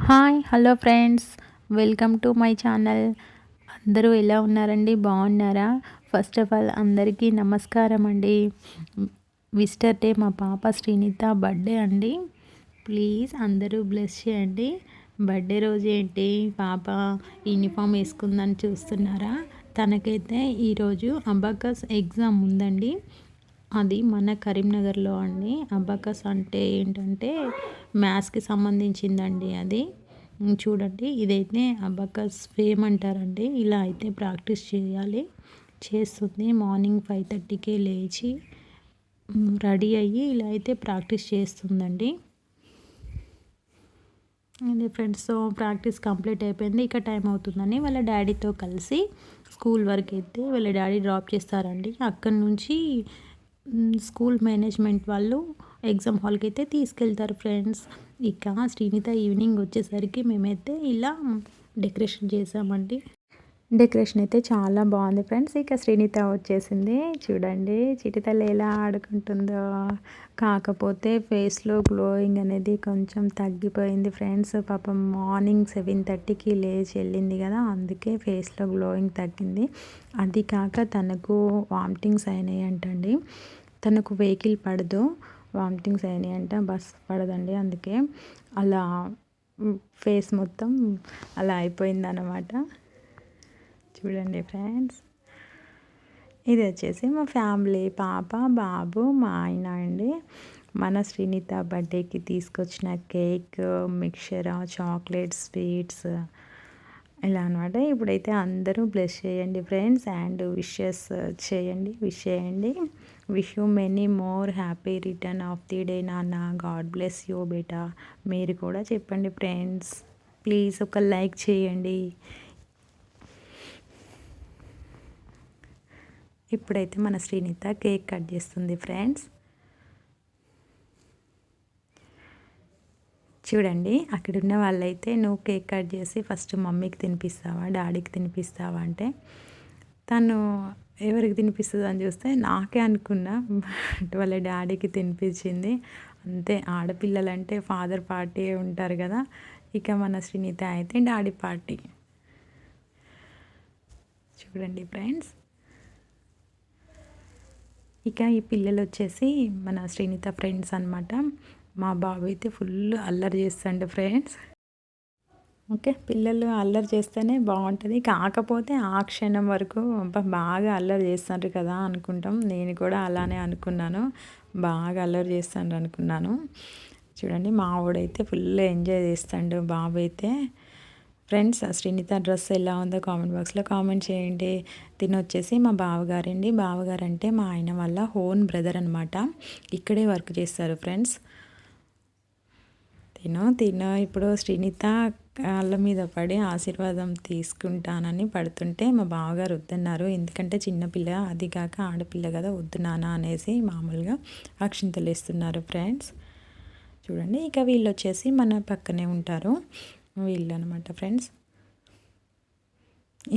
Hi hello friends, welcome to my channel. అందరూ ఎలా ఉన్నారండి? బాగున్నారా? ఫస్ట్ ఆఫ్ ఆల్ అందరికీ నమస్కారం అండి. విస్టర్ డే మా పాప శ్రీనిత బర్త్డే అండి. ప్లీజ్ అందరూ బ్లెస్ చేయండి. బర్త్డే రోజు ఏంటి పాప యూనిఫామ్ వేసుకుందని చూస్తున్నారా? తనకైతే ఈరోజు అబాకస్ ఎగ్జామ్ ఉందండి. అది మన కరీంనగర్లో అండి. అబాకస్ అంటే ఏంటంటే మ్యాథ్స్కి సంబంధించిందండి అది. చూడండి, ఇదైతే అబాకస్ ఫేమ్ అంటారండి. ఇలా అయితే ప్రాక్టీస్ చేయాలి. చేస్తుంది. మార్నింగ్ 5:30కే లేచి రెడీ అయ్యి ఇలా అయితే ప్రాక్టీస్ చేస్తుందండి. ఇది ఫ్రెండ్స్తో ప్రాక్టీస్ కంప్లీట్ అయిపోయింది. ఇక టైం అవుతుందని వాళ్ళ డాడీతో కలిసి స్కూల్ వరకు అయితే వాళ్ళ డాడీ డ్రాప్ చేస్తారండి. అక్కడి నుంచి స్కూల్ మేనేజ్మెంట్ వాళ్ళు ఎగ్జామ్ హాల్కి అయితే తీసుకెళ్తారు ఫ్రెండ్స్. ఇక శ్రీనిత ఈవినింగ్ వచ్చేసరికి మేమైతే ఇలా డెకరేషన్ చేసామండి. డెకరేషన్ అయితే చాలా బాగుంది ఫ్రెండ్స్. ఇక శ్రీనిత వచ్చేసింది. చూడండి చిటితల్లి ఎలా ఆడుకుంటుందో. కాకపోతే ఫేస్లో గ్లోయింగ్ అనేది కొంచెం తగ్గిపోయింది ఫ్రెండ్స్. పాపం మార్నింగ్ 7:30కి లేచి వెళ్ళింది కదా, అందుకే ఫేస్లో గ్లోయింగ్ తగ్గింది. అది కాక తనకు వామిటింగ్స్ అయినాయి అంటండి. తనకు వెహికల్ పడదు, వామిటింగ్స్ అయినాయి అంట, బస్ పడదండి. అందుకే అలా ఫేస్ మొత్తం అలా అయిపోయింది అన్నమాట. చూడండి ఫ్రెండ్స్, ఇది వచ్చేసి మా ఫ్యామిలీ, పాప, బాబు, మా ఆయన అండి. మన శ్రీనిత బర్త్డేకి తీసుకొచ్చిన కేక్, మిక్చర్, చాక్లెట్స్, స్వీట్స్ ఇలా అనమాట. ఇప్పుడైతే అందరూ బ్లెస్ చేయండి ఫ్రెండ్స్, అండ్ విషెస్ చేయండి, విష్ చేయండి. Wish you many more happy return of the day నాన్న. గాడ్ బ్లెస్ యూ బేటా. మీరు కూడా చెప్పండి ఫ్రెండ్స్. ప్లీజ్ ఒక లైక్ చేయండి. ఇప్పుడైతే మన శ్రీనిత కేక్ కట్ చేస్తుంది ఫ్రెండ్స్. చూడండి, అక్కడున్న వాళ్ళైతే నువ్వు కేక్ కట్ చేసి ఫస్ట్ మమ్మీకి తినిపిస్తావా, డాడీకి తినిపిస్తావా అంటే తను ఎవరికి తినిపిస్తుంది అని చూస్తే నాకే అనుకున్నా, బట్ వాళ్ళ డాడీకి తినిపించింది. అంతే, ఆడపిల్లలంటే ఫాదర్ పార్టీ ఉంటారు కదా, ఇక మన శ్రీనిత అయితే డాడీ పార్టీ. చూడండి ఫ్రెండ్స్, ఇక ఈ పిల్లలు వచ్చేసి మన శ్రీనిత ఫ్రెండ్స్ అనమాట. మా బాబు అయితే ఫుల్ అల్లరి చేస్తాడు ఫ్రెండ్స్. ఓకే, పిల్లలు అల్లరి చేస్తేనే బాగుంటుంది. కాకపోతే ఆ క్షణం వరకు బాగా అల్లరి చేస్తారు కదా అనుకుంటాం. నేను కూడా అలానే అనుకున్నాను, బాగా అల్లరి చేస్తాడు అనుకున్నాను. చూడండి, మా వాడైతే ఫుల్ ఎంజాయ్ చేస్తాడు. బాబు అయితే ఫ్రెండ్స్, శ్రీనిత డ్రెస్ ఎలా ఉందో కామెంట్ బాక్స్లో కామెంట్ చేయండి. వచ్చేసి మా బావగారండి. బావగారు అంటే మా ఆయన వాళ్ళ ఓన్ బ్రదర్ అనమాట. ఇక్కడే వర్క్ చేస్తారు ఫ్రెండ్స్. ఇప్పుడు శ్రీనిత కాళ్ళ మీద పడి ఆశీర్వాదం తీసుకుంటానని పడుతుంటే మా బావగారు వద్దన్నారు. ఎందుకంటే చిన్నపిల్ల, అది కాక ఆడపిల్ల కదా, వద్దు నాన్న అనేసి మామూలుగా అక్షింతలు వేస్తున్నారు ఫ్రెండ్స్. చూడండి, ఇక వీళ్ళు వచ్చేసి మన పక్కనే ఉంటారు. వీళ్ళు అనమాట ఫ్రెండ్స్.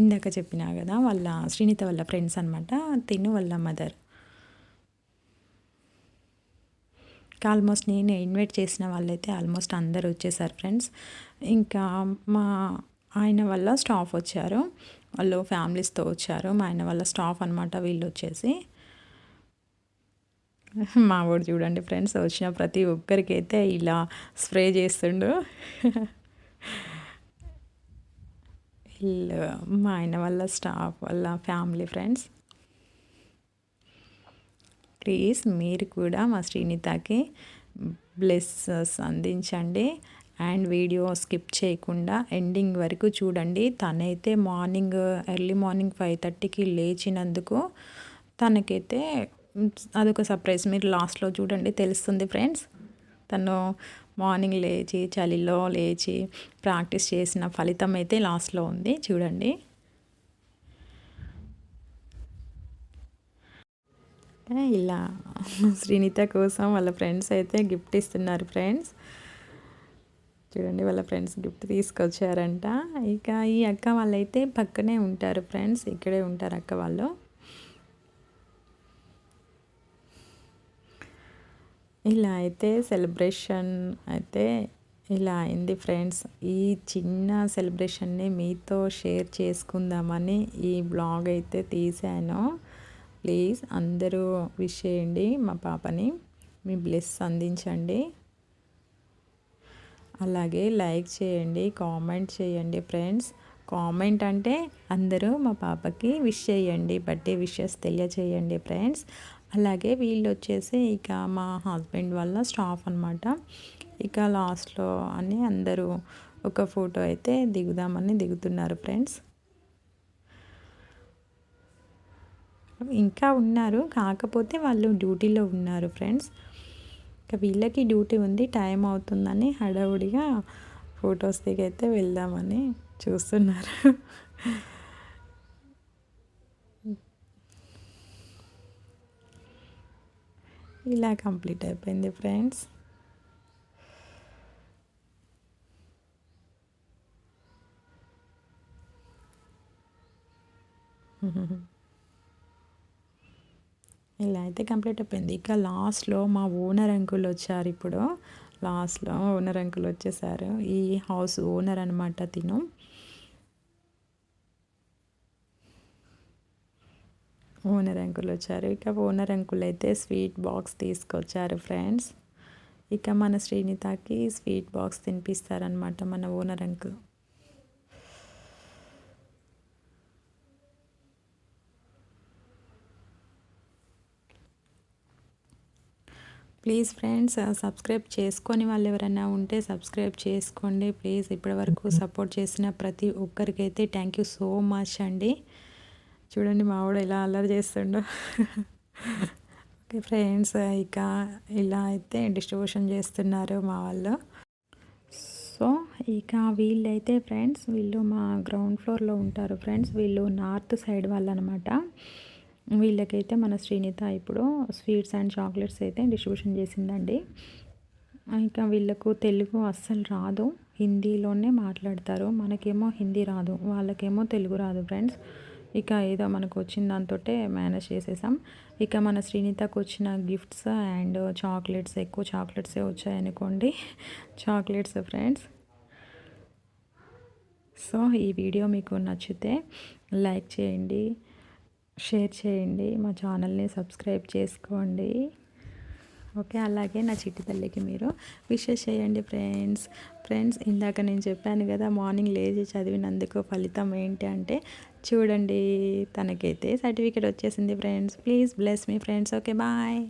ఇందాక చెప్పినా కదా, వాళ్ళ శ్రీనిత వాళ్ళ ఫ్రెండ్స్ అనమాట. వాళ్ళ మదర్. ఆల్మోస్ట్ నేను ఇన్వైట్ చేసిన వాళ్ళైతే ఆల్మోస్ట్ అందరు వచ్చేసారు ఫ్రెండ్స్. ఇంకా మా ఆయన వాళ్ళ స్టాఫ్ వచ్చారు, వాళ్ళు ఫ్యామిలీస్తో వచ్చారు. మా ఆయన వాళ్ళ స్టాఫ్ అనమాట వీళ్ళు వచ్చేసి. మా వాడు చూడండి ఫ్రెండ్స్, వచ్చిన ప్రతి ఒక్కరికి అయితే ఇలా స్ప్రే చేస్తుండు. వీళ్ళు మా ఆయన వాళ్ళ స్టాఫ్ వాళ్ళ ఫ్యామిలీ ఫ్రెండ్స్. ప్లీజ్ మీరు కూడా మా శ్రీనితకి బ్లెస్సెస్ అందించండి, అండ్ వీడియో స్కిప్ చేయకుండా ఎండింగ్ వరకు చూడండి. తనైతే ఎర్లీ మార్నింగ్ 5:30కి లేచినందుకు తనకైతే అదొక సర్ప్రైజ్. మీరు లాస్ట్లో చూడండి, తెలుస్తుంది ఫ్రెండ్స్. తను మార్నింగ్ లేచి చలిలో లేచి ప్రాక్టీస్ చేసిన ఫలితం అయితే లాస్ట్లో ఉంది, చూడండి. ఇలా శ్రీనిత కోసం వాళ్ళ ఫ్రెండ్స్ అయితే గిఫ్ట్ ఇస్తున్నారు ఫ్రెండ్స్. చూడండి, వాళ్ళ ఫ్రెండ్స్ గిఫ్ట్ తీసుకొచ్చారంట. ఇక ఈ అక్క వాళ్ళైతే పక్కనే ఉంటారు ఫ్రెండ్స్, ఇక్కడే ఉంటారు అక్క వాళ్ళు. ఇలా అయితే సెలబ్రేషన్ అయితే ఇలా అయింది ఫ్రెండ్స్. ఈ చిన్న సెలబ్రేషన్ని మీతో షేర్ చేసుకుందామని ఈ బ్లాగ్ అయితే తీశాను. ప్లీజ్ అందరూ విష్ చేయండి మా పాపని, మీ బ్లెస్ అందించండి. అలాగే లైక్ చేయండి, కామెంట్ చేయండి ఫ్రెండ్స్. కామెంట్ అంటే అందరూ మా పాపకి విష్ చేయండి, బర్త్డే విషెస్ తెలియచేయండి ఫ్రెండ్స్. అలాగే వీళ్ళు వచ్చేసి ఇక మా హస్బెండ్ వాళ్ళ స్టాఫ్ అనమాట. ఇక లాస్ట్లో అని అందరూ ఒక ఫోటో అయితే దిగుదామని దిగుతున్నారు ఫ్రెండ్స్. ఇంకా ఉన్నారు, కాకపోతే వాళ్ళు డ్యూటీలో ఉన్నారు ఫ్రెండ్స్. ఇక వీళ్ళకి డ్యూటీ ఉంది, టైం అవుతుందని హడావుడిగా ఫొటోస్ దిగైతే వెళ్దామని చూస్తున్నారు. ఇలా కంప్లీట్ అయిపోయింది ఫ్రెండ్స్. ఇలా అయితే కంప్లీట్ అయిపోయింది. ఇక లాస్ట్లో మా ఓనర్ అంకుల్ వచ్చారు. ఇప్పుడు లాస్ట్లో ఓనర్ అంకుల్ వచ్చేసారు. ఈ హౌస్ ఓనర్ అనమాట తిను. ఓనర్ అంకుల్ వచ్చారు. ఇక ఓనర్ అంకుల్ అయితే స్వీట్ బాక్స్ తీసుకొచ్చారు ఫ్రెండ్స్. ఇక మన శ్రీనితకి స్వీట్ బాక్స్ తినిపిస్తారనమాట మన owner uncle. Please friends subscribe చేసుకొని వాళ్ళు ఎవరైనా ఉంటే సబ్స్క్రైబ్ చేసుకోండి ప్లీజ్. ఇప్పటివరకు సపోర్ట్ చేసిన ప్రతి ఒక్కరికైతే థ్యాంక్ యూ సో మచ్ అండి. చూడండి మావాడు ఎలా అల్లరి చేస్తుండో. ఓకే ఫ్రెండ్స్, ఇక ఇలా అయితే డిస్ట్రిబ్యూషన్ చేస్తున్నారు మా వాళ్ళు. సో ఇక వీళ్ళైతే ఫ్రెండ్స్, వీళ్ళు మా గ్రౌండ్ ఫ్లోర్లో ఉంటారు ఫ్రెండ్స్. వీళ్ళు నార్త్ సైడ్ వాళ్ళు అనమాట. వీళ్ళకైతే మన శ్రీనిత ఇప్పుడు స్వీట్స్ అండ్ చాక్లెట్స్ అయితే డిస్ట్రిబ్యూషన్ చేసిందండి. ఇంకా వీళ్ళకు తెలుగు అస్సలు రాదు, హిందీలోనే మాట్లాడతారు. మనకేమో హిందీ రాదు, వాళ్ళకేమో తెలుగు రాదు ఫ్రెండ్స్. ఇక ఏదో మనకు వచ్చిన దాంతో మేనేజ్ చేసేసాం. ఇక మన శ్రీనితకు వచ్చిన గిఫ్ట్స్ అండ్ చాక్లెట్స్, ఎక్కువ చాక్లెట్సే వచ్చాయనుకోండి, చాక్లెట్స్ ఫ్రెండ్స్. సో ఈ వీడియో మీకు నచ్చితే లైక్ చేయండి, షేర్ చేయండి, మా ఛానల్ని సబ్స్క్రైబ్ చేసుకోండి. ఓకే, అలాగే నా చిట్టి తల్లికి మీరు విషెస్ చేయండి ఫ్రెండ్స్. ఇందాక నేను చెప్పాను కదా, మార్నింగ్ లేచి చదివినందుకు ఫలితం ఏంటి అంటే చూడండి, తనకైతే సర్టిఫికేట్ వచ్చేసింది friends. Please bless me friends. Okay, bye.